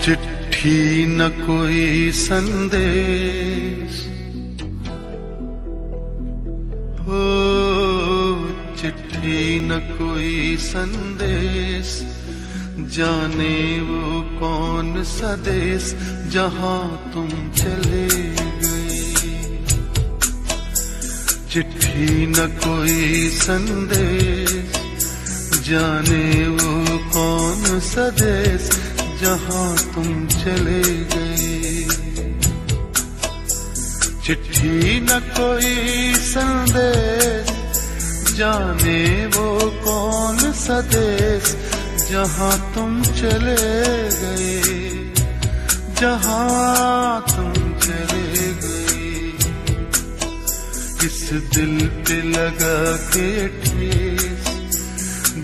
चिट्ठी न कोई संदेश, हो चिट्ठी न कोई संदेश, जाने वो कौन सा देश जहां तुम चले गए। चिट्ठी न कोई संदेश, जाने वो कौन सा देश जहां तुम चले गए। चिट्ठी न कोई संदेश, जाने वो कौन सा देश जहां तुम चले गए, जहां तुम चले गए। इस दिल पे लगा के ठेस,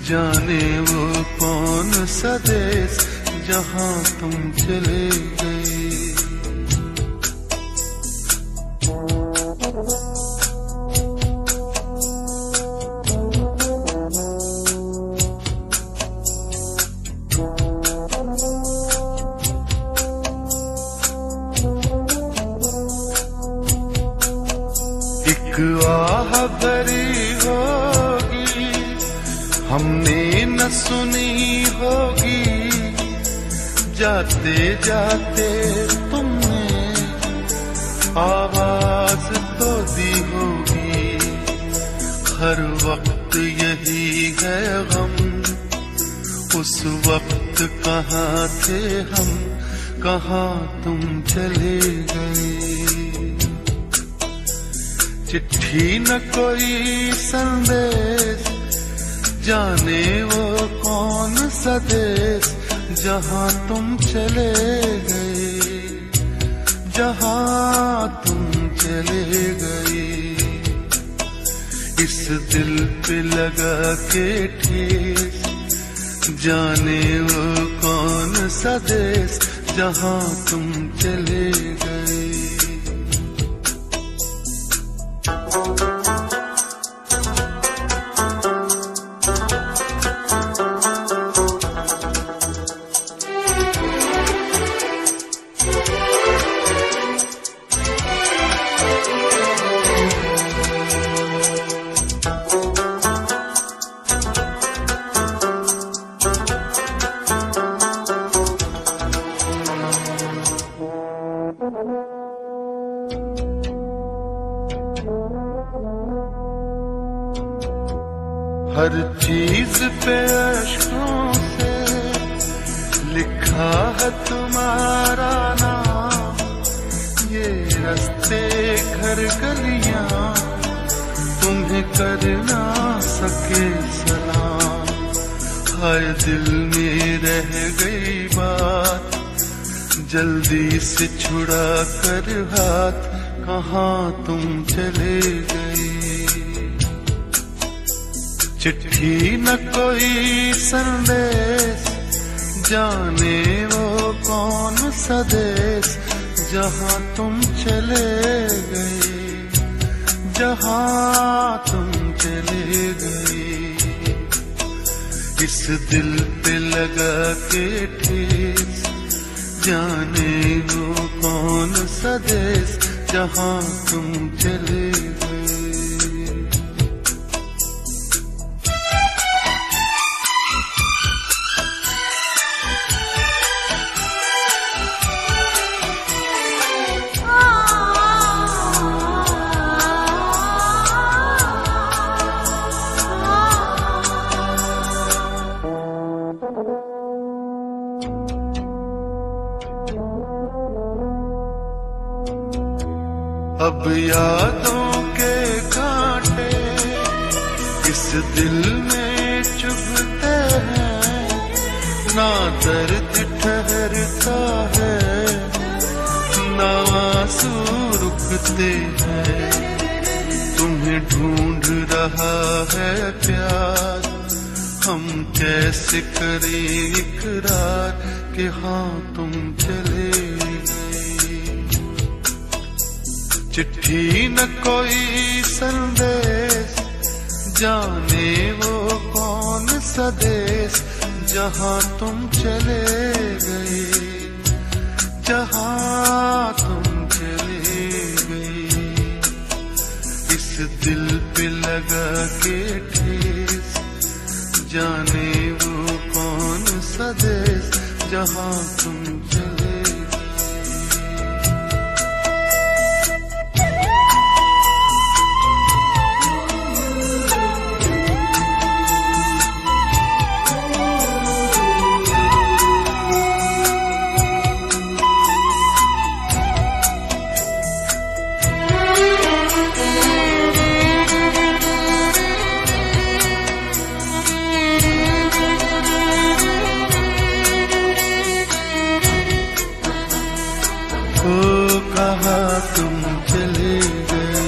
जाने वो कौन सा देश जहां तुम चले गए। एक आह भरी होगी, हमने न सुनी होगी, जाते जाते तुमने आवाज तो दी होगी। हर वक्त यही है गम, उस वक्त कहाँ थे हम, कहाँ तुम चले गए। चिट्ठी न कोई संदेश, जाने वो कौन सा देश जहां तुम चले गए, जहां तुम चले गए। इस दिल पे लगा के ठेस, जाने वो कौन सा देश जहां तुम चले गए। हर चीज पे अश्कों से लिखा है तुम्हारा नाम, ये रास्ते घर गलियां तुम्हें कर ना सके सलाम। हाय दिल में रह गई बात, जल्दी से छुड़ा कर हाथ, कहाँ तुम चले गए। चिट्ठी न कोई संदेश, जाने वो कौन सा देश जहां तुम चले गए, जहां तुम चले गए। इस दिल पे लगा के ठेस, जाने वो कौन सा देश जहां तुम चले गए। अब यादों के कांटे इस दिल में चुभते हैं, ना दर्द ठहरता है, ना आंसू रुकते हैं। तुम्हें ढूंढ रहा है प्यार, हम कैसे करें इकरार कि हाँ तुम चले गए। चिट्ठी न कोई संदेश, जाने वो कौन सा देश जहां तुम चले गए, जहाँ तुम चले गए। इस दिल पे लगा के ठेस, जाने वो कौन सा देश जहाँ तुम चले। कहाँ तुम चले गए,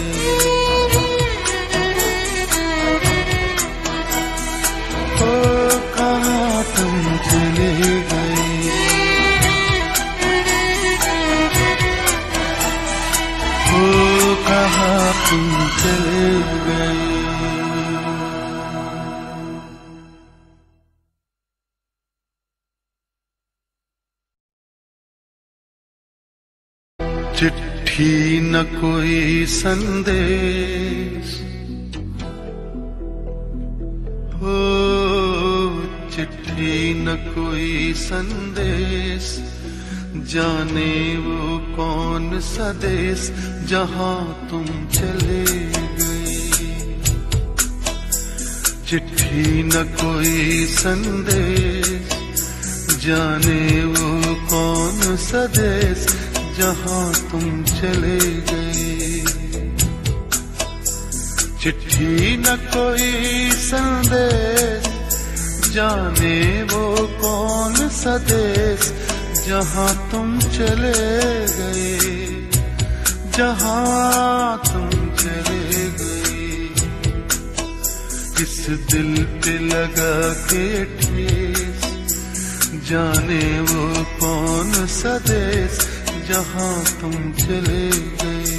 ओ कहाँ तुम चले गए, ओ कहाँ तुम चले गए। चिट्ठी न कोई संदेश, हो चिट्ठी न कोई संदेश, जाने वो कौन सा देश जहाँ तुम चले गए। चिट्ठी न कोई संदेश, जाने वो कौन सा देश जहाँ तुम चले गए। चिट्ठी न कोई संदेश, जाने वो कौन सा देश जहाँ तुम चले गए, जहाँ तुम चले गए। इस दिल पे लगा के ठेस, जाने वो कौन सा देश जहाँ तुम चले गए।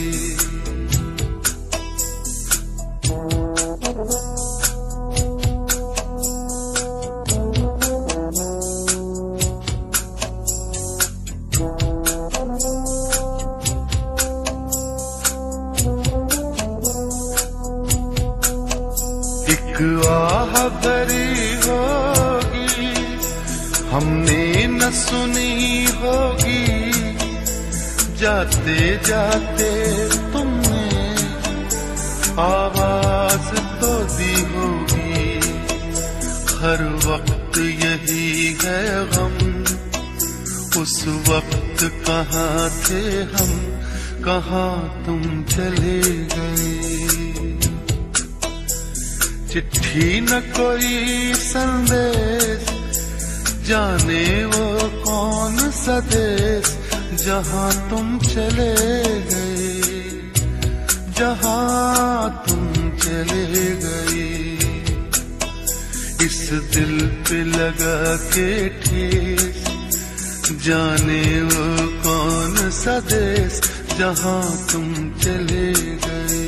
एक आह भरी होगी, हमने न सुनी होगी, जाते जाते तुमने आवाज तो दी होगी। हर वक्त यही है गम, उस वक्त कहाँ थे हम, कहाँ तुम चले गए। चिट्ठी न कोई संदेश, जाने वो कौन सा देश जहाँ तुम चले गए, जहाँ तुम चले गए। इस दिल पे लगा के ठेस, जाने वो कौन सा देश जहाँ तुम चले गए।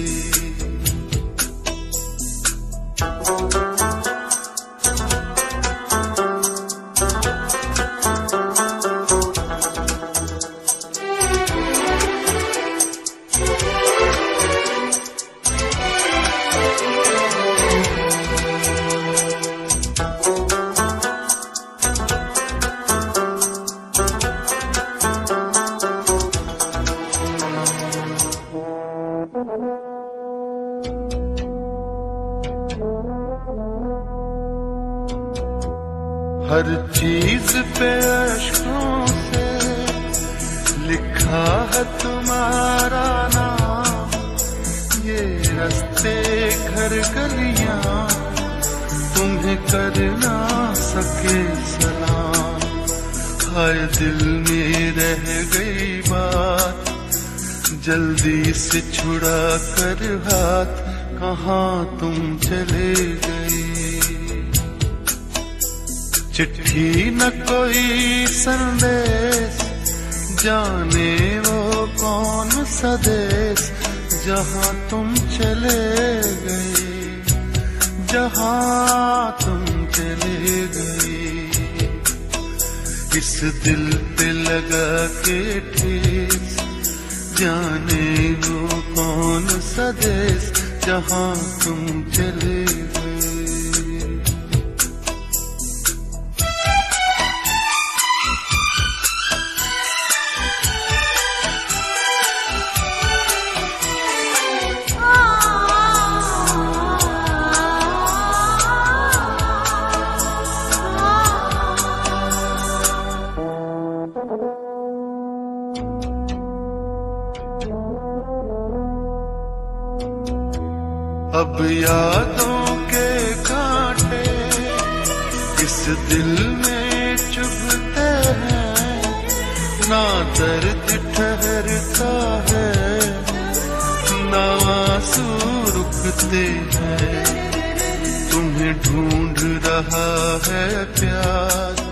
हर चीज पे अश्कों से लिखा है तुम्हारा नाम, ये रास्ते घर गलियां तुम्हें कर ना सके सलाम। हर दिल में रह गई बात, जल्दी से छुड़ा कर हाथ, कहाँ तुम चले गए। चिट्ठी न कोई संदेश, जाने वो कौन सा देश जहाँ तुम चले गए, जहाँ तुम चले गए। इस दिल पे लगा के ठेस, जाने वो कौन सा देश जहां तुम चले गए। अब यादों के कांटे इस दिल में चुभते हैं, ना दर्द ठहरता है, ना आंसू रुकते हैं। तुम्हें ढूंढ रहा है प्यार,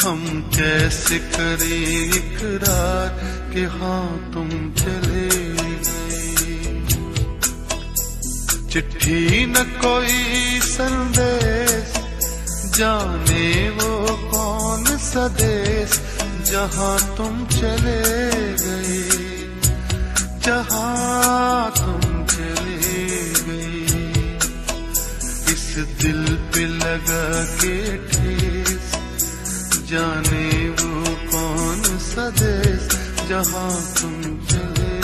हम कैसे करें इकरार कि हाँ तुम चले गए। चिट्ठी न कोई संदेश, जाने वो कौन सा देश जहां तुम चले गए, जहां तुम चले गए। इस दिल पे लगा के ठेस, जाने वो कौन सा देश जहां तुम चले गए।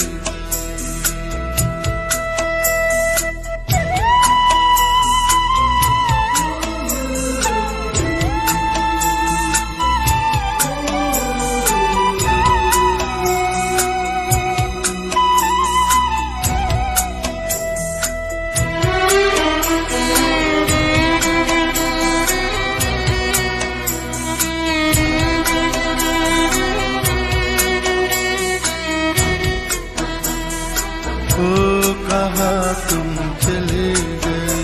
ओ कहाँ तुम चले गए,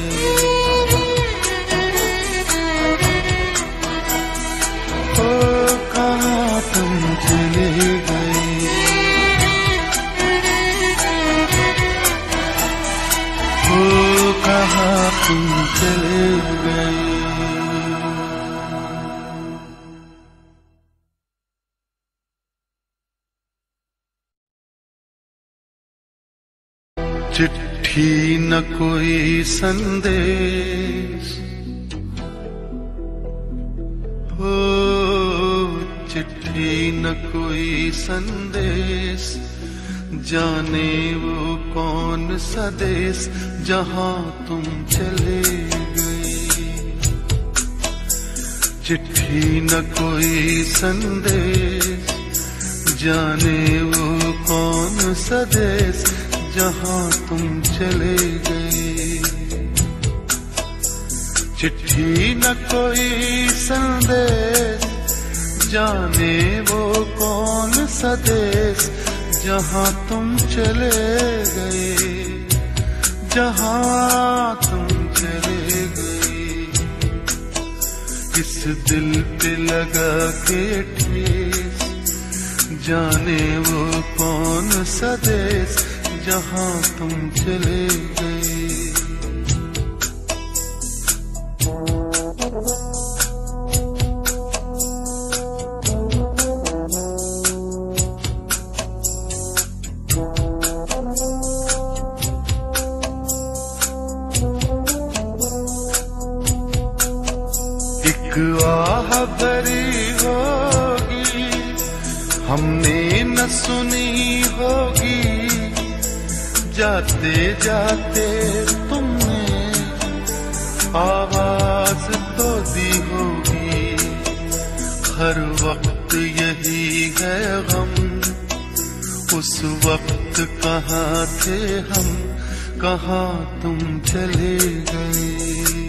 ओ कहाँ तुम चले गए, ओ कहाँ तुम चले गए। चिट्ठी न कोई संदेश, हो चिट्ठी न कोई संदेश, जाने वो कौन सा देश जहां तुम चले गए। चिट्ठी न कोई संदेश, जाने वो कौन सा देश जहां तुम चले गए। चिट्ठी न कोई संदेश, जाने वो कौन सा देश जहां तुम चले गए, जहां तुम चले गए। इस दिल पे लगा के ठेस, जाने वो कौन सा देश जहां तुम चले गए। एक आह भरी होगी, हमने न सुनी होगी, जाते जाते तुमने आवाज तो दी होगी। हर वक्त यही है गम, उस वक्त कहाँ थे हम, कहाँ तुम चले गए।